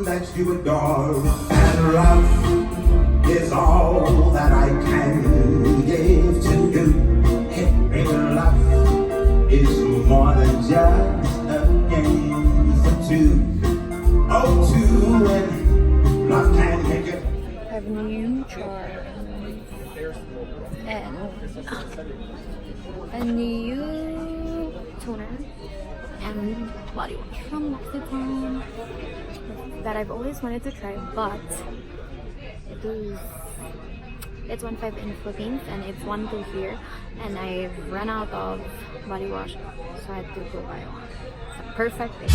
That you adore, and love is all that I can give to you. And love is more than just a game for two. Oh, two, and love can make it. I have a new charm and a new toner and body wash from Mexico that I've always wanted to try, but it's 1.5 in Philippines and it's 1.2 here, and I've run out of body wash, so I had to go buy one. So, perfect day.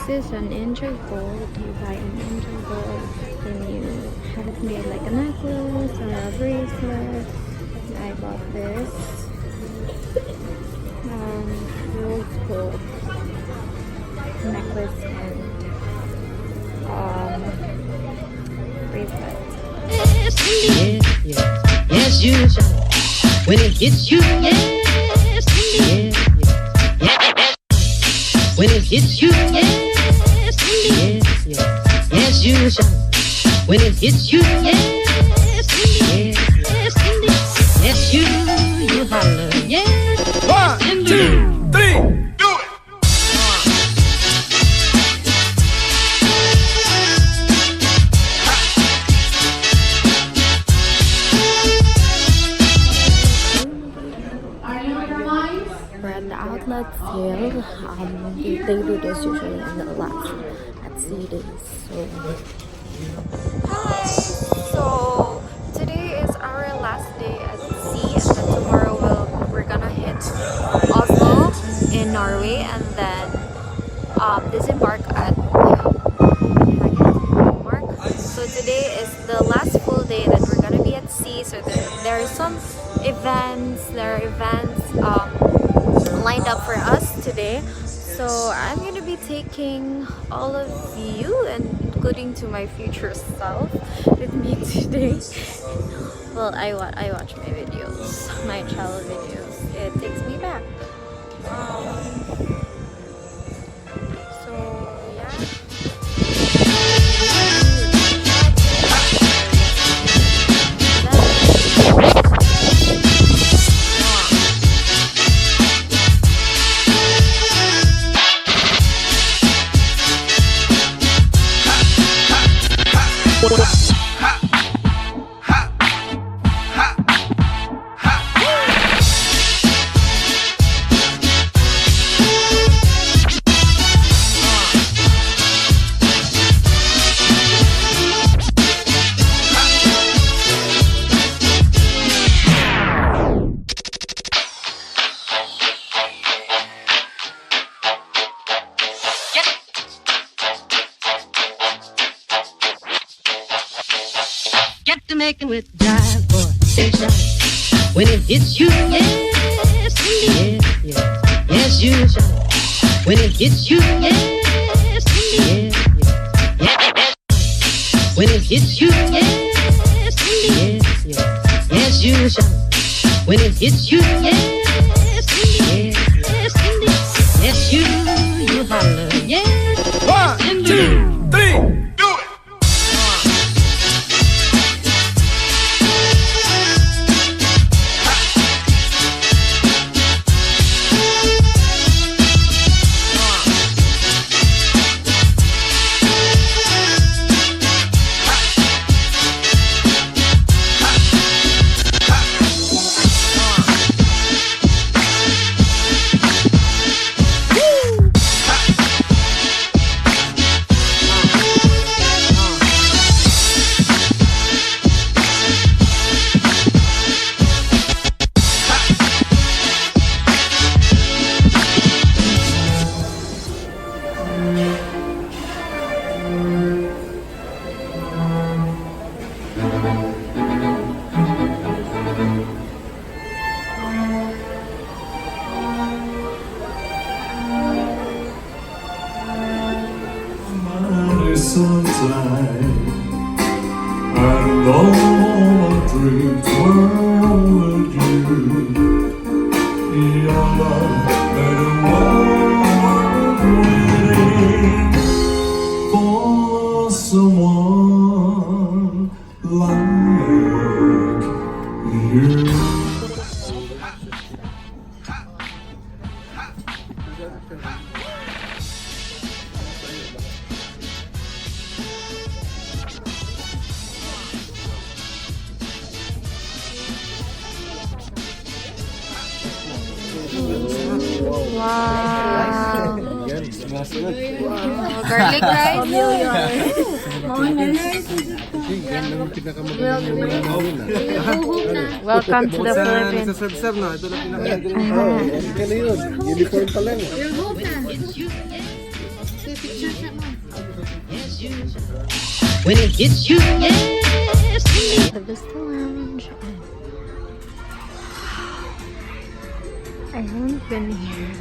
This is an interval. You buy an interval, then you have it made like a necklace or a bracelet. I bought this rose gold necklace and bracelet. Yes, you shall. When it hits you, yes, when it hits you, yes, you shall. When it hits you, yes, you holler, yes. 1, 2, 3. We're at the outlet sale. They do this usually in the last at CDs. Hi! So today is our last day at sea, and then tomorrow we're gonna hit Oslo in Norway, and then disembark at Denmark. So today is the last full day that we're gonna be at sea. So there are some events. Lined up for us today, so I'm gonna be taking all of you, and including to my future self, with me today. Well, I watch my videos, my travel videos. It takes me back. So yeah. connecting with jive or sunshine. When it hits you, yes, indeed. Yes, you shine. When it hits you, yes, indeed. Yes. When it hits you, yes, indeed. Yes, you shine. When it hits you, yes, indeed. Yes, indeed. Yes, you holler. Yes, indeed. 1, 2, 3, do it! Sometime and all my dreams were overdue. Your love made a world waiting for someone like you. Wow. Garlic rice. Welcome to the Philippines. Serve na, ito na pinaka uniform pa lang. When it hits you, yes, indeed. The Vista Lounge. I haven't been here,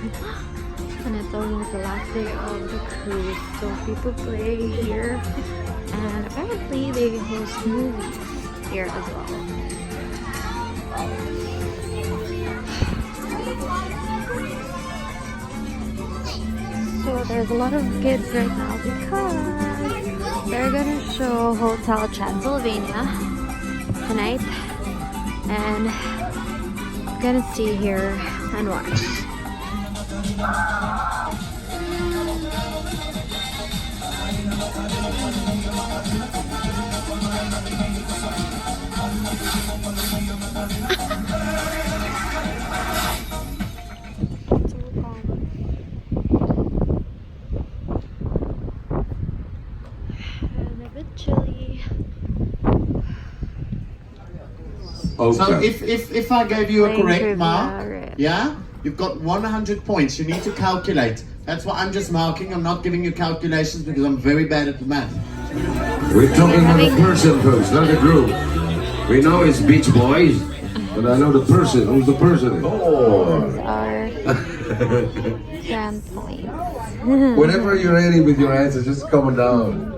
and it's almost the last day of the cruise, so people play here, and apparently they host movies here as well. So there's a lot of kids right now because they're gonna show Hotel Transylvania tonight, and gonna stay here and watch. And a bit chilly. So if I gave you a Playing correct trivia, mark, right. yeah, you've got 100 points. You need to calculate. That's why I'm just marking. I'm not giving you calculations because I'm very bad at the math. We're talking about the person first, not the group. We know it's Beach Boys, but I know the person. Who's the person? Those are grand points. Whenever you're ready with your answers, just comment down.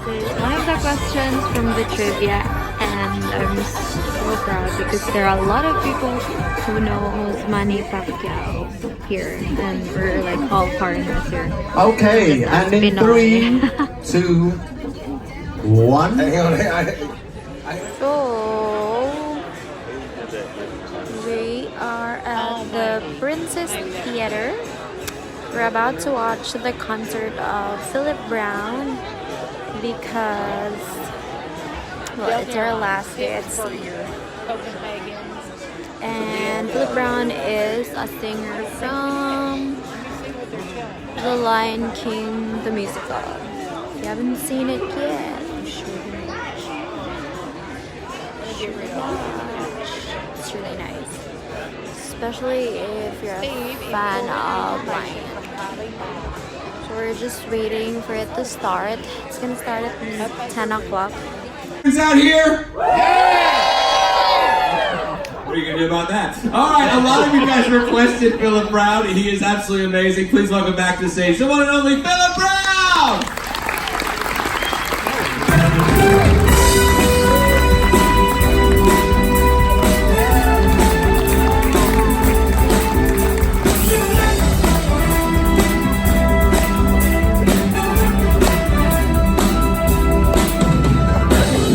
This is one of the questions from the trivia, and I'm so proud because there are a lot of people who knows Manny Pacquiao here, and we're like all foreigners here. Okay, and in Pinoy. 3, 2, 1. Hang on, So we are at the Princess Theater. We're about to watch the concert of Philip Brown because, well, it's our last day at sea. And Philip Brown is a singer from The Lion King, the musical. If you haven't seen it yet, you should watch. It's really nice, especially if you're a fan of Lion. So we're just waiting for it to start. It's gonna start at 10 o'clock. out here? What are you gonna do about that? All right, a lot of you guys requested Philip Brown. He is absolutely amazing. Please welcome back to the stage the one and only Philip Brown.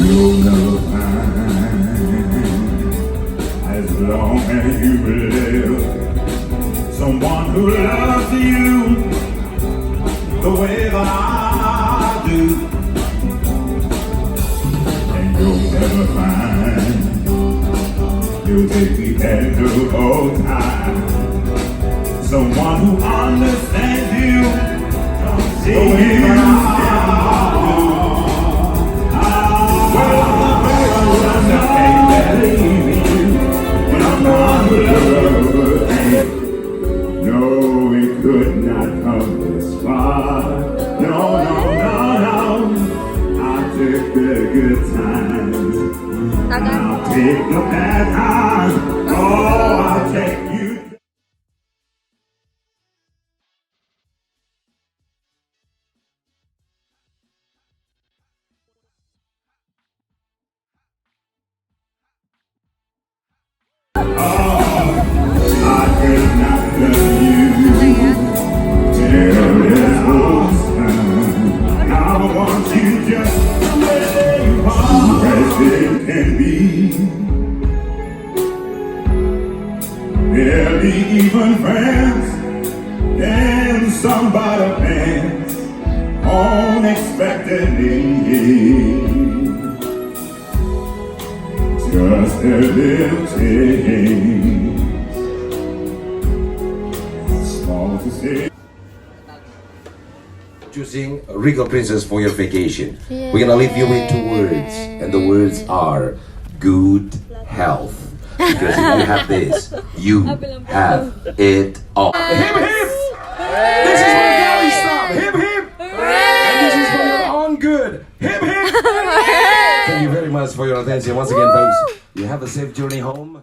You'll never find, as long as you live, someone who loves you the way that I do. And you'll never find, you'll take the end of all time, someone who understands you the way that I do. No, it could not come this far. No, no, no, no. I'll take the good times. I'll take the bad times. Oh, I'll take you. I could not love you till this whole time. I want you just the way you are, as it can be. Barely even friends, and somebody plans unexpectedly. Just a little change, small to say. Choosing Regal Princess for your vacation. We're gonna leave you with 2 words, and the words are good health. Because if you have this, you have it all. Hip hip! This is where Gary stopped. Hip hip! And this is for your own good. Hip hip! Thank you very much for your attention. Once again, folks, you have a safe journey home.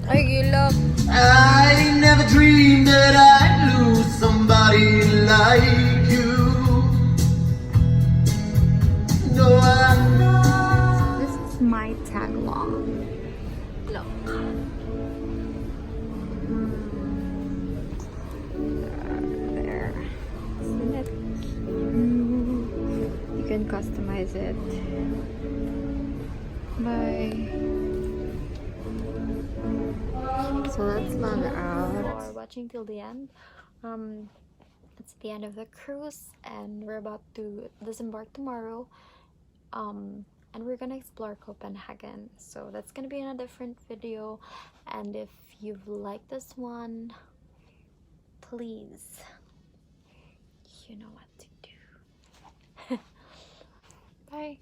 Ay, gilak. I never dreamed that I'd lose somebody like you. No, This is my tag long. Look. There. Isn't it cute? You can customize it. Bye. So let's log out. For watching till the end. It's the end of the cruise, and we're about to disembark tomorrow. And we're gonna explore Copenhagen. So that's gonna be in a different video. And if you've liked this one, please, you know what to do. Bye.